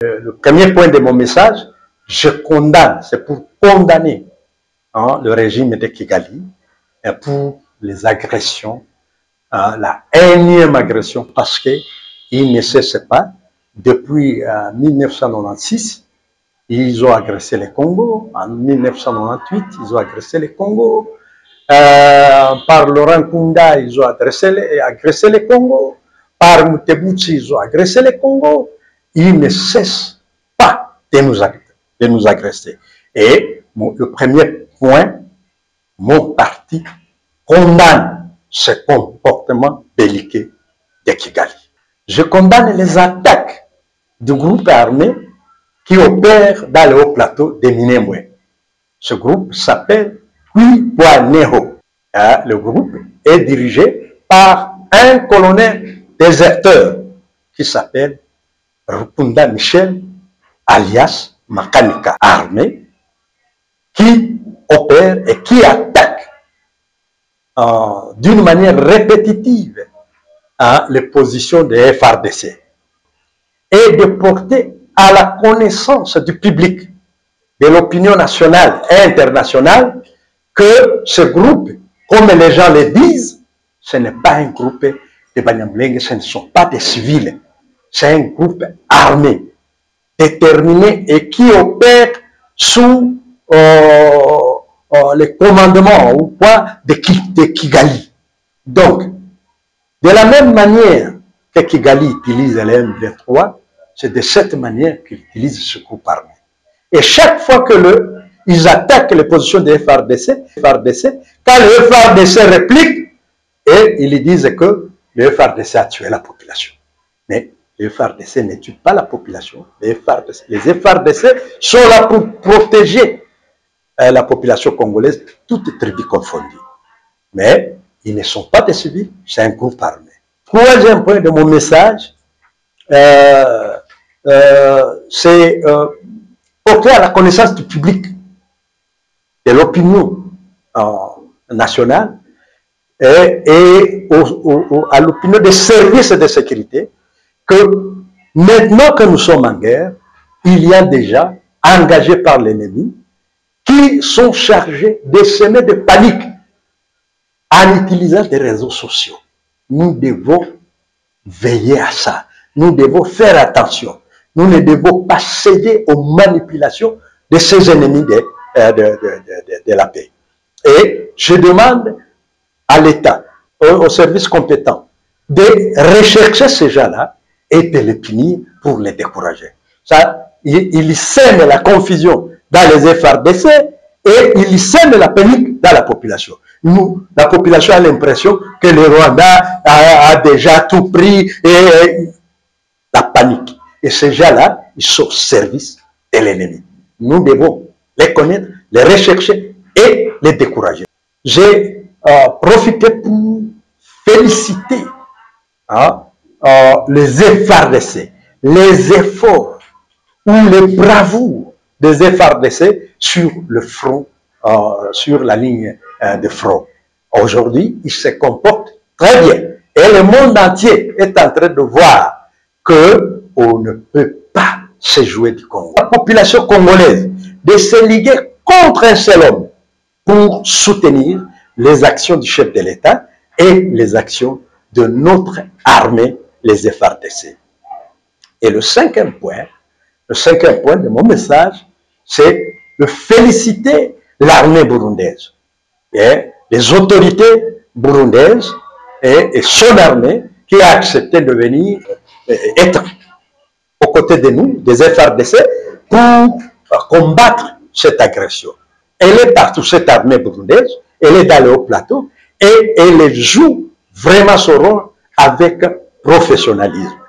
Le premier point de mon message, je condamne, c'est pour condamner le régime de Kigali pour les agressions, la énième agression, parce qu'il ne cesse pas. Depuis 1996, ils ont agressé le Congo. En 1998, ils ont agressé le Congo. Par Laurent Kunda, ils ont agressé le Congo. Par Mutebutsi, ils ont agressé le Congo. Ils ne cessent pas de nous agresser. Et le premier point, mon parti condamne ce comportement belliqueux de Kigali. Je condamne les attaques du groupe armé qui opère dans le haut plateau de Minembwe. Ce groupe s'appelle Twirwaneho. Le groupe est dirigé par un colonel déserteur qui s'appelle Rukunda Michel, alias Makanika, armé, qui opère et qui attaque d'une manière répétitive les positions des FARDC et de porter à la connaissance du public, de l'opinion nationale et internationale, que ce groupe, comme les gens le disent, ce n'est pas un groupe de Banyamulenge, ce ne sont pas des civils, c'est un groupe armé, déterminé et qui opère sous le commandement ou quoi de Kigali. Donc, de la même manière que Kigali utilise le M23, c'est de cette manière qu'il utilise ce groupe armé. Et chaque fois que ils attaquent les positions des FARDC, quand le FARDC réplique, et ils disent que le FARDC a tué la population. Mais le FARDC ne tue pas la population. Les FARDC sont là pour protéger la population congolaise, toutes tribus confondues. Mais ils ne sont pas des civils, c'est un groupe armé. Troisième point de mon message, c'est porter à la connaissance du public, de l'opinion nationale et à l'opinion des services de sécurité que maintenant que nous sommes en guerre, il y a déjà engagés par l'ennemi qui sont chargés de semer de panique en utilisant des réseaux sociaux. Nous devons veiller à ça. Nous devons faire attention. Nous ne devons pas céder aux manipulations de ces ennemis de la paix. Et je demande à l'État, aux services compétents, de rechercher ces gens-là et de les punir pour les décourager. Ça, ils sèment la confusion dans les FARDC et ils sèment la panique dans la population. Nous, la population a l'impression que le Rwanda a déjà tout pris et la panique. Et ces gens-là, ils sont au service de l'ennemi. Nous devons les connaître, les rechercher et les décourager. J'ai profité pour féliciter les FARDC, les efforts ou les bravoures des FARDC sur le front, sur la ligne de front. Aujourd'hui, ils se comportent très bien. Et le monde entier est en train de voir qu'on ne peut pas se jouer du Congo. La population congolaise de se liguer contre un seul homme pour soutenir les actions du chef de l'État et les actions de notre armée, les FARDC. Et le cinquième point de mon message, c'est de féliciter l'armée burundaise et les autorités burundaises et son armée qui a accepté de venir être aux côtés de nous, des FARDC, pour combattre cette agression. Elle est partout, cette armée burundaise, elle est dans le haut plateau et elle joue vraiment son rôle avec professionnalisme.